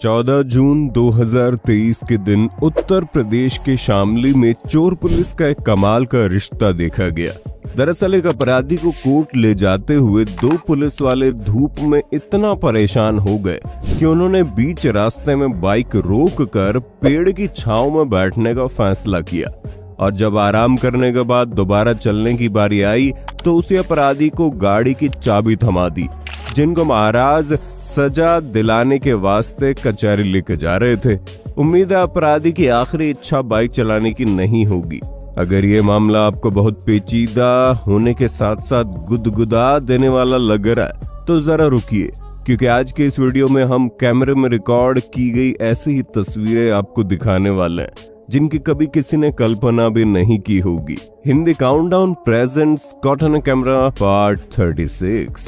14 जून 2023 के दिन उत्तर प्रदेश के शामली में चोर पुलिस का एक कमाल का रिश्ता देखा गया। दरअसल एक अपराधी को कोर्ट ले जाते हुए दो पुलिस वाले धूप में इतना परेशान हो गए कि उन्होंने बीच रास्ते में बाइक रोक कर पेड़ की छांव में बैठने का फैसला किया और जब आराम करने के बाद दोबारा चलने की बारी आई तो उसी अपराधी को गाड़ी की चाबी थमा दी, जिनको महाराज सजा दिलाने के वास्ते कचहरी लेके जा रहे थे। उम्मीद है अपराधी की आखिरी इच्छा बाइक चलाने की नहीं होगी। अगर ये मामला आपको बहुत पेचीदा होने के साथ साथ गुदगुदा देने वाला लग रहा है तो जरा रुकिए, क्योंकि आज के इस वीडियो में हम कैमरे में रिकॉर्ड की गई ऐसी ही तस्वीरें आपको दिखाने वाले हैं जिनकी कभी किसी ने कल्पना भी नहीं की होगी। Hindi countdown presents caught on camera part 36।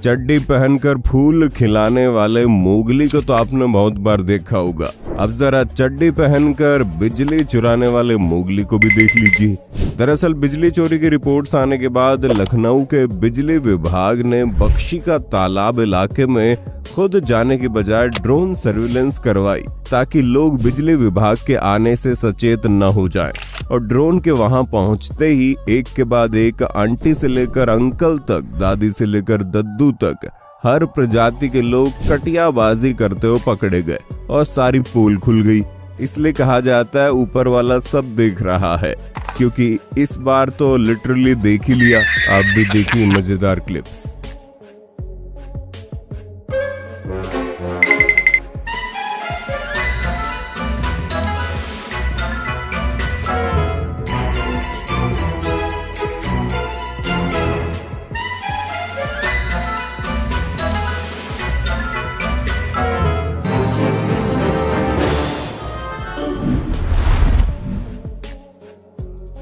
चड्डी पहनकर फूल खिलाने वाले मोगली को तो आपने बहुत बार देखा होगा। अब जरा चड्डी पहनकर बिजली चुराने वाले मोगली को भी देख लीजिए। दरअसल बिजली चोरी की रिपोर्ट्स आने के बाद लखनऊ के बिजली विभाग ने बख्शी का तालाब इलाके में खुद जाने की बजाय ड्रोन सर्विलेंस करवाई ताकि लोग बिजली विभाग के आने से सचेत न हो जाएं। और ड्रोन के वहां पहुंचते ही एक के बाद एक आंटी से लेकर अंकल तक, दादी से लेकर दद्दू तक हर प्रजाति के लोग कटियाबाजी करते हुए पकड़े गए और सारी पोल खुल गई। इसलिए कहा जाता है ऊपर वाला सब देख रहा है, क्योंकि इस बार तो लिटरली देख ही लिया। आप भी देखिए मजेदार क्लिप्स।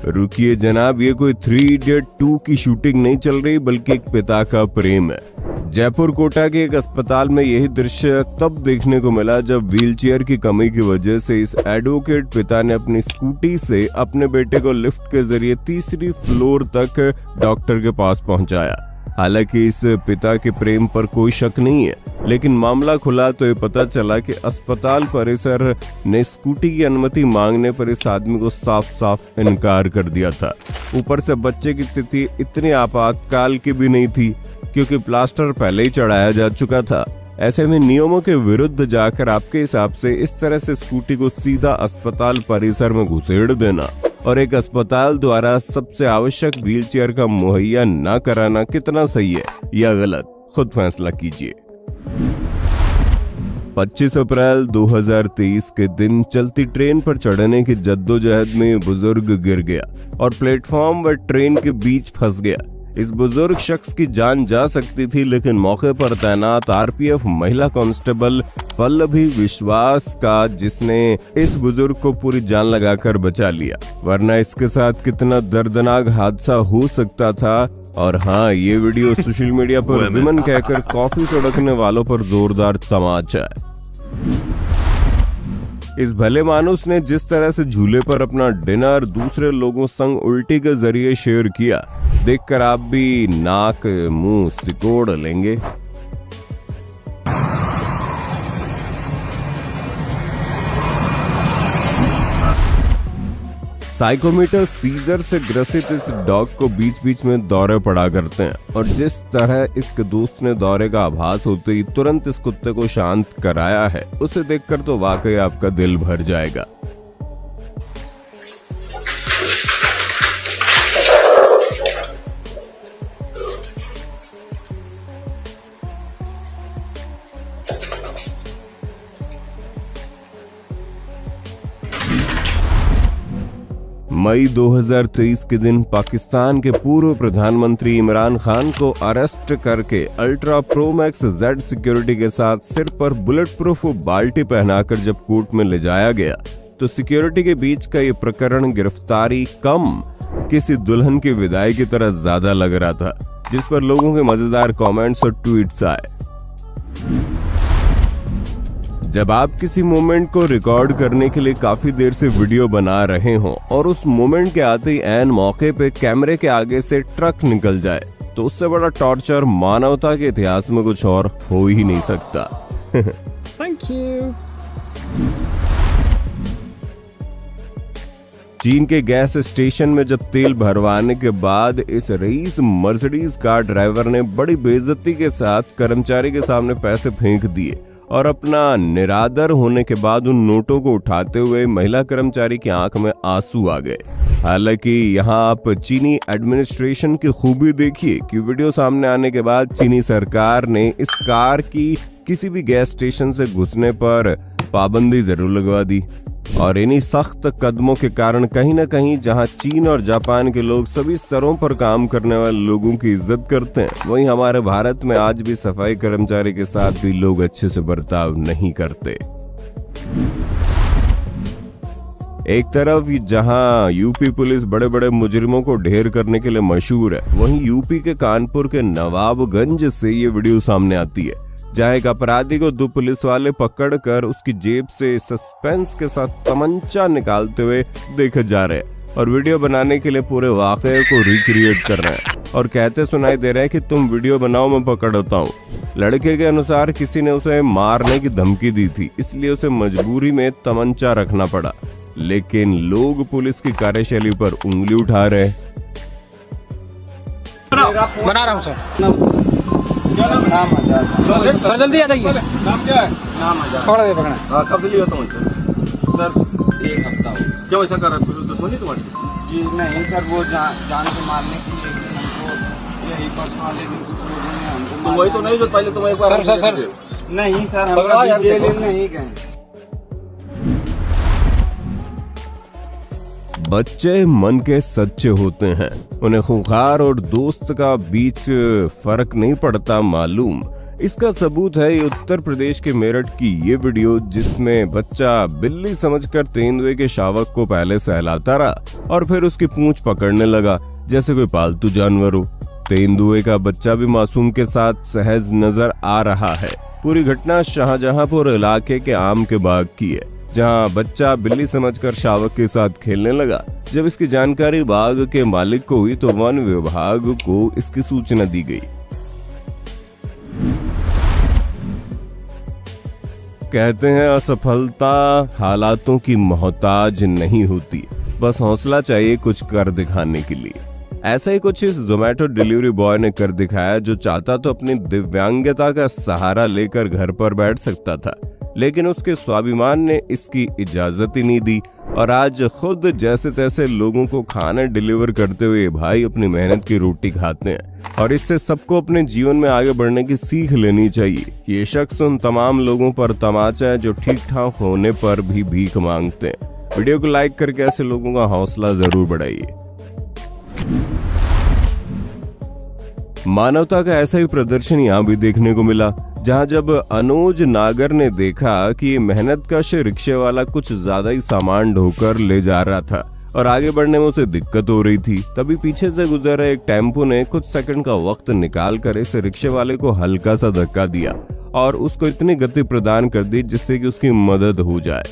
रुकिए जनाब, ये कोई 3 इडियट 2 की शूटिंग नहीं चल रही, बल्कि एक पिता का प्रेम है। जयपुर कोटा के एक अस्पताल में यही दृश्य तब देखने को मिला जब व्हीलचेयर की कमी की वजह से इस एडवोकेट पिता ने अपनी स्कूटी से अपने बेटे को लिफ्ट के जरिए तीसरी फ्लोर तक डॉक्टर के पास पहुंचाया। हालांकि इस पिता के प्रेम पर कोई शक नहीं है, लेकिन मामला खुला तो ये पता चला कि अस्पताल परिसर ने स्कूटी की अनुमति मांगने पर इस आदमी को साफ साफ इनकार कर दिया था। ऊपर से बच्चे की स्थिति इतनी आपातकाल की भी नहीं थी, क्योंकि प्लास्टर पहले ही चढ़ाया जा चुका था। ऐसे में नियमों के विरुद्ध जाकर आपके हिसाब से इस तरह से स्कूटी को सीधा अस्पताल परिसर में घुसेड़ देना और एक अस्पताल द्वारा सबसे आवश्यक व्हीलचेयर का मुहैया न कराना कितना सही है या गलत, खुद फैसला कीजिए। 25 अप्रैल 2023 के दिन चलती ट्रेन पर चढ़ने की जद्दोजहद में बुजुर्ग गिर गया और प्लेटफॉर्म व ट्रेन के बीच फंस गया। इस बुजुर्ग शख्स की जान जा सकती थी, लेकिन मौके पर तैनात आरपीएफ महिला कांस्टेबल पल्लवी विश्वास का, जिसने इस बुजुर्ग को पूरी जान लगाकर बचा लिया, वरना इसके साथ कितना दर्दनाक हादसा हो सकता था। और हाँ, ये वीडियो सोशल मीडिया पर विमन कहकर कॉफी सड़कने वालों पर जोरदार तमाचा है। इस भले मानुस ने जिस तरह से झूले पर अपना डिनर दूसरे लोगों संग उल्टी के जरिए शेयर किया, देखकर आप भी नाक मुंह सिकोड़ लेंगे। साइकोमीटर सीजर से ग्रसित इस डॉग को बीच बीच में दौरे पड़ा करते हैं और जिस तरह इसके दोस्त ने दौरे का आभास होते ही तुरंत इस कुत्ते को शांत कराया है, उसे देखकर तो वाकई आपका दिल भर जाएगा। मई 2023 के दिन पाकिस्तान के पूर्व प्रधानमंत्री इमरान खान को अरेस्ट करके ultra pro max Z security के साथ सिर पर बुलेट प्रूफ बाल्टी पहनाकर जब कोर्ट में ले जाया गया तो सिक्योरिटी के बीच का ये प्रकरण गिरफ्तारी कम किसी दुल्हन की विदाई की तरह ज्यादा लग रहा था, जिस पर लोगों के मजेदार कमेंट्स और ट्वीट्स आए। जब आप किसी मोमेंट को रिकॉर्ड करने के लिए काफी देर से वीडियो बना रहे हो और उस मोमेंट के आते ही ऐन मौके पे कैमरे के आगे से ट्रक निकल जाए तो उससे बड़ा टॉर्चर मानवता के इतिहास में कुछ और हो ही नहीं सकता। Thank you. चीन के गैस स्टेशन में जब तेल भरवाने के बाद इस रईस मर्सिडीज कार ड्राइवर ने बड़ी बेइज्जती के साथ कर्मचारी के सामने पैसे फेंक दिए और अपना निरादर होने के बाद उन नोटों को उठाते हुए महिला कर्मचारी की आंख में आंसू आ गए। हालांकि यहाँ आप चीनी एडमिनिस्ट्रेशन की खूबी देखिए कि वीडियो सामने आने के बाद चीनी सरकार ने इस कार की किसी भी गैस स्टेशन से घुसने पर पाबंदी जरूर लगवा दी। और इन्हीं सख्त कदमों के कारण कहीं न कहीं जहां चीन और जापान के लोग सभी स्तरों पर काम करने वाले लोगों की इज्जत करते हैं, वहीं हमारे भारत में आज भी सफाई कर्मचारी के साथ भी लोग अच्छे से बर्ताव नहीं करते। एक तरफ जहां यूपी पुलिस बड़े बड़े मुजरिमों को ढेर करने के लिए मशहूर है, वहीं यूपी के कानपुर के नवाबगंज से ये वीडियो सामने आती है, जहां एक अपराधी को दो पुलिस वाले पकड़कर उसकी जेब से सस्पेंस के साथ तमंचा निकालते हुए देखे जा रहे हैं और वीडियो बनाने के लिए पूरे वाकये को रिक्रिएट कर रहे हैं और कहते सुनाई दे रहे हैं कि तुम वीडियो बनाओ, मैं पकड़ता हूँ। लड़के के अनुसार किसी ने उसे मारने की धमकी दी थी, इसलिए उसे मजबूरी में तमंचा रखना पड़ा, लेकिन लोग पुलिस की कार्यशैली पर उंगली उठा रहे। बना रहा हूँ सर। सर जल्दी आ जाइए। नाम क्या है? नाम पकड़ दे पकड़ा। हाँ, कब से लिया तुमसे? सर 1 हफ्ता हो। क्यों ऐसा कर रहा है? दुश्मनी तुम्हारी? जी नहीं सर, वो जान से मारने के लिए हमको यही पर्स वाले भी कुछ लोगों ने हमको। तो वही तो नहीं जो पहले तुम एक बार सर नहीं सर, हम जेल नहीं गए। बच्चे मन के सच्चे होते हैं, उन्हें खूंखार और दोस्त का बीच फर्क नहीं पड़ता मालूम। इसका सबूत है ये उत्तर प्रदेश के मेरठ की ये वीडियो, जिसमें बच्चा बिल्ली समझकर तेंदुए के शावक को पहले सहलाता रहा और फिर उसकी पूंछ पकड़ने लगा जैसे कोई पालतू जानवर हो। तेंदुए का बच्चा भी मासूम के साथ सहज नजर आ रहा है। पूरी घटना शाहजहांपुर इलाके के आम के बाग की है, जहां बच्चा बिल्ली समझकर शावक के साथ खेलने लगा। जब इसकी जानकारी बाग के मालिक को हुई तो वन विभाग को इसकी सूचना दी गई। कहते हैं असफलता हालातों की मोहताज नहीं होती, बस हौसला चाहिए कुछ कर दिखाने के लिए। ऐसा ही कुछ इस जोमेटो डिलीवरी बॉय ने कर दिखाया, जो चाहता तो अपनी दिव्यांगता का सहारा लेकर घर पर बैठ सकता था, लेकिन उसके स्वाभिमान ने इसकी इजाजत ही नहीं दी और आज खुद जैसे तैसे लोगों को खाना डिलीवर करते हुए भाई अपनी मेहनत की रोटी खाते हैं। और इससे सबको अपने जीवन में आगे बढ़ने की सीख लेनी चाहिए। ये शख्स उन तमाम लोगों पर तमाचा है जो ठीक ठाक होने पर भी भीख मांगते हैं। वीडियो को लाइक करके ऐसे लोगों का हौसला जरूर बढ़ाइए। मानवता का ऐसा ही प्रदर्शन यहाँ भी देखने को मिला, जहां जब अनुज नागर ने देखा कि ये मेहनतकश रिक्शे वाला कुछ ज्यादा ही सामान ढोकर ले जा रहा था और आगे बढ़ने में उसे दिक्कत हो रही थी, तभी पीछे से गुजर रहे एक टेम्पो ने कुछ सेकंड का वक्त निकाल कर इस रिक्शे वाले को हल्का सा धक्का दिया और उसको इतनी गति प्रदान कर दी जिससे कि उसकी मदद हो जाए।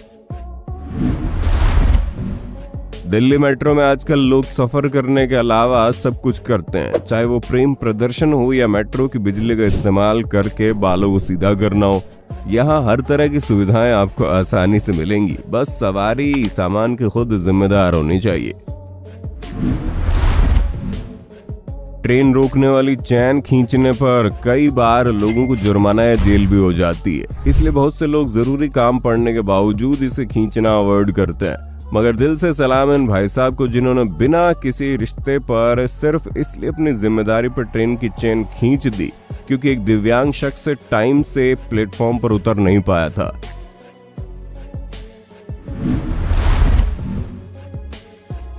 दिल्ली मेट्रो में आजकल लोग सफर करने के अलावा सब कुछ करते हैं, चाहे वो प्रेम प्रदर्शन हो या मेट्रो की बिजली का इस्तेमाल करके बालों को सीधा करना हो। यहाँ हर तरह की सुविधाएं आपको आसानी से मिलेंगी, बस सवारी सामान के खुद जिम्मेदार होनी चाहिए। ट्रेन रोकने वाली चैन खींचने पर कई बार लोगों को जुर्माना या जेल भी हो जाती है, इसलिए बहुत से लोग जरूरी काम पड़ने के बावजूद इसे खींचना अवॉइड करते हैं। मगर दिल से सलाम इन भाई साहब को जिन्होंने बिना किसी रिश्ते पर सिर्फ इसलिए अपनी जिम्मेदारी पर ट्रेन की चेन खींच दी क्योंकि एक दिव्यांग शख्स टाइम से प्लेटफॉर्म पर उतर नहीं पाया था।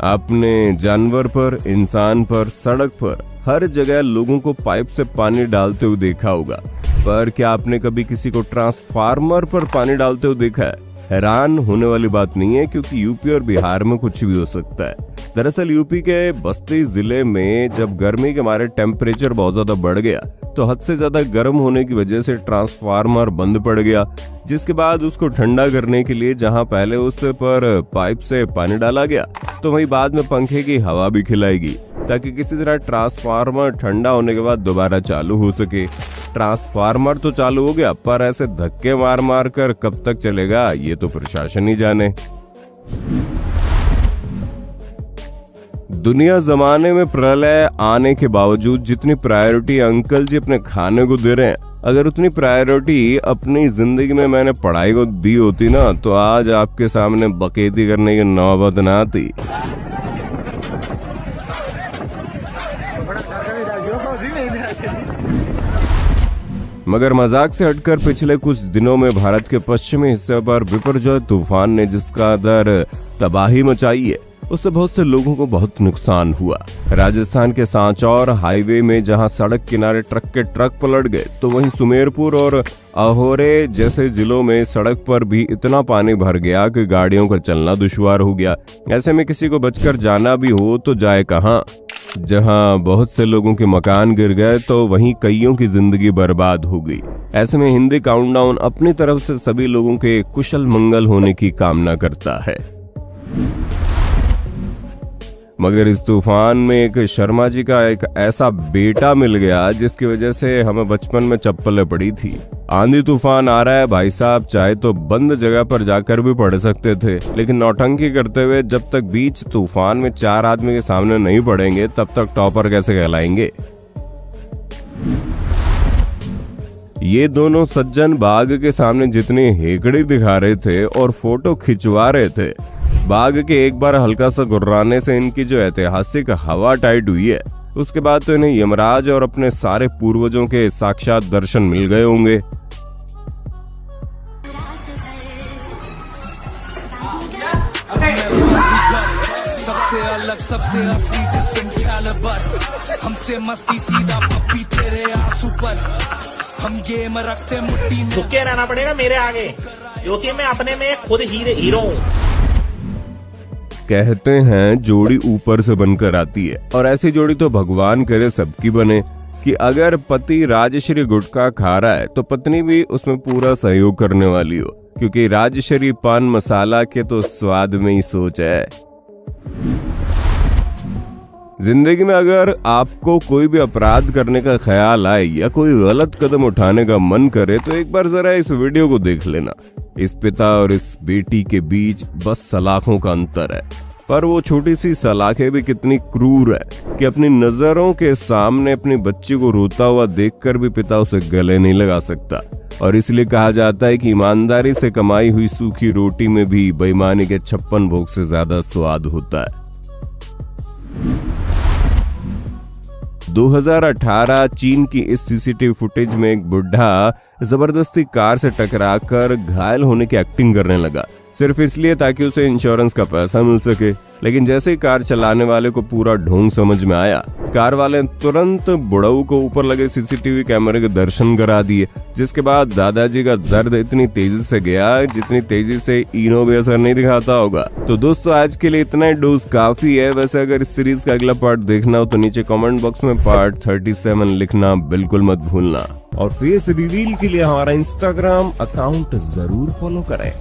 आपने जानवर पर, इंसान पर, सड़क पर हर जगह लोगों को पाइप से पानी डालते हुए देखा होगा, पर क्या आपने कभी किसी को ट्रांसफार्मर पर पानी डालते हुए देखा है? हैरान होने वाली बात नहीं है, क्योंकि यूपी और बिहार में कुछ भी हो सकता है। दरअसल यूपी के बस्ती जिले में जब गर्मी के मारे टेम्परेचर बहुत ज्यादा बढ़ गया तो हद से ज्यादा गर्म होने की वजह से ट्रांसफार्मर बंद पड़ गया, जिसके बाद उसको ठंडा करने के लिए जहां पहले उस पर पाइप से पानी डाला गया तो वहीं बाद में पंखे की हवा भी खिलाई गई। ताकि किसी तरह ट्रांसफार्मर ठंडा होने के बाद दोबारा चालू हो सके। ट्रांसफार्मर तो चालू हो गया, पर ऐसे धक्के मार मार कर कब तक चलेगा ये तो प्रशासन ही जाने। दुनिया जमाने में प्रलय आने के बावजूद जितनी प्रायोरिटी अंकल जी अपने खाने को दे रहे हैं, अगर उतनी प्रायोरिटी अपनी जिंदगी में मैंने पढ़ाई को दी होती ना, तो आज आपके सामने बकैती करने की नौबत ना आती। मगर मजाक से हटकर पिछले कुछ दिनों में भारत के पश्चिमी हिस्से पर बिपरजॉय तूफान ने जिसका दर तबाही मचाई है, उससे बहुत से लोगों को बहुत नुकसान हुआ। राजस्थान के सांचौर हाईवे में जहां सड़क किनारे ट्रक के ट्रक पलट गए, तो वहीं सुमेरपुर और अहोरे जैसे जिलों में सड़क पर भी इतना पानी भर गया कि गाड़ियों का चलना दुश्वार हो गया। ऐसे में किसी को बचकर जाना भी हो तो जाए कहां। जहां बहुत से लोगों के मकान गिर गए, तो वहीं कईयों की जिंदगी बर्बाद हो गई। ऐसे में हिंदी काउंटडाउन अपनी तरफ से सभी लोगों के कुशल मंगल होने की कामना करता है। मगर इस तूफान में एक शर्मा जी का एक ऐसा बेटा मिल गया जिसकी वजह से हमें बचपन में चप्पलें पड़ी थी। आंधी तूफान आ रहा है भाई साहब, चाहे तो बंद जगह पर जाकर भी पढ़ सकते थे, लेकिन नौटंकी करते हुए जब तक बीच तूफान में 4 आदमी के सामने नहीं पड़ेंगे तब तक टॉपर कैसे कहलाएंगे। ये दोनों सज्जन बाघ के सामने जितनी हेकड़ी दिखा रहे थे और फोटो खिंचवा रहे थे, बाघ के एक बार हल्का सा गुर्राने से इनकी जो ऐतिहासिक हवा टाइट हुई है, उसके बाद तो इन्हें यमराज और अपने सारे पूर्वजों के साक्षात दर्शन मिल गए होंगे। सबसे अलग सबसे असली डिफरेंट कैलिबर, हमसे मस्ती सीधा पप्पी तेरे आंसू पर, हम गेम रखते मुट्ठी में। झुक के रहना पड़ेगा मेरे आगे, क्योंकि मैं अपने में खुद हीरो हूँ। कहते हैं जोड़ी ऊपर से बनकर आती है, और ऐसी जोड़ी तो भगवान करे सबकी बने कि अगर पति राजश्री गुटखा खा रहा है तो पत्नी भी उसमें पूरा सहयोग करने वाली हो, क्योंकि राजश्री पान मसाला के तो स्वाद में ही सोच है। जिंदगी में अगर आपको कोई भी अपराध करने का ख्याल आए या कोई गलत कदम उठाने का मन करे, तो एक बार जरा इस वीडियो को देख लेना। इस पिता और इस बेटी के बीच बस सलाखों का अंतर है, पर वो छोटी सी सलाखें भी कितनी क्रूर है कि अपनी नजरों के सामने अपनी बच्ची को रोता हुआ देखकर भी पिता उसे गले नहीं लगा सकता। और इसलिए कहा जाता है कि ईमानदारी से कमाई हुई सूखी रोटी में भी बेईमानी के 56 भोग से ज्यादा स्वाद होता है। 2018 चीन की इस सीसीटीवी फुटेज में एक बुढ़ा जबरदस्ती कार से टकराकर घायल होने की एक्टिंग करने लगा, सिर्फ इसलिए ताकि उसे इंश्योरेंस का पैसा मिल सके। लेकिन जैसे ही कार चलाने वाले को पूरा ढोंग समझ में आया, कार वाले ने तुरंत बुढ़ऊ को ऊपर लगे सीसीटीवी कैमरे के दर्शन करा दिए, जिसके बाद दादाजी का दर्द इतनी तेजी से गया जितनी तेजी से इनो भी असर नहीं दिखाता होगा। तो दोस्तों आज के लिए इतना ही डोज काफी है। वैसे अगर इस सीरीज का अगला पार्ट देखना हो तो नीचे कमेंट बॉक्स में पार्ट 37 लिखना बिल्कुल मत भूलना, और फेस रिवील के लिए हमारा इंस्टाग्राम अकाउंट जरूर फॉलो करें।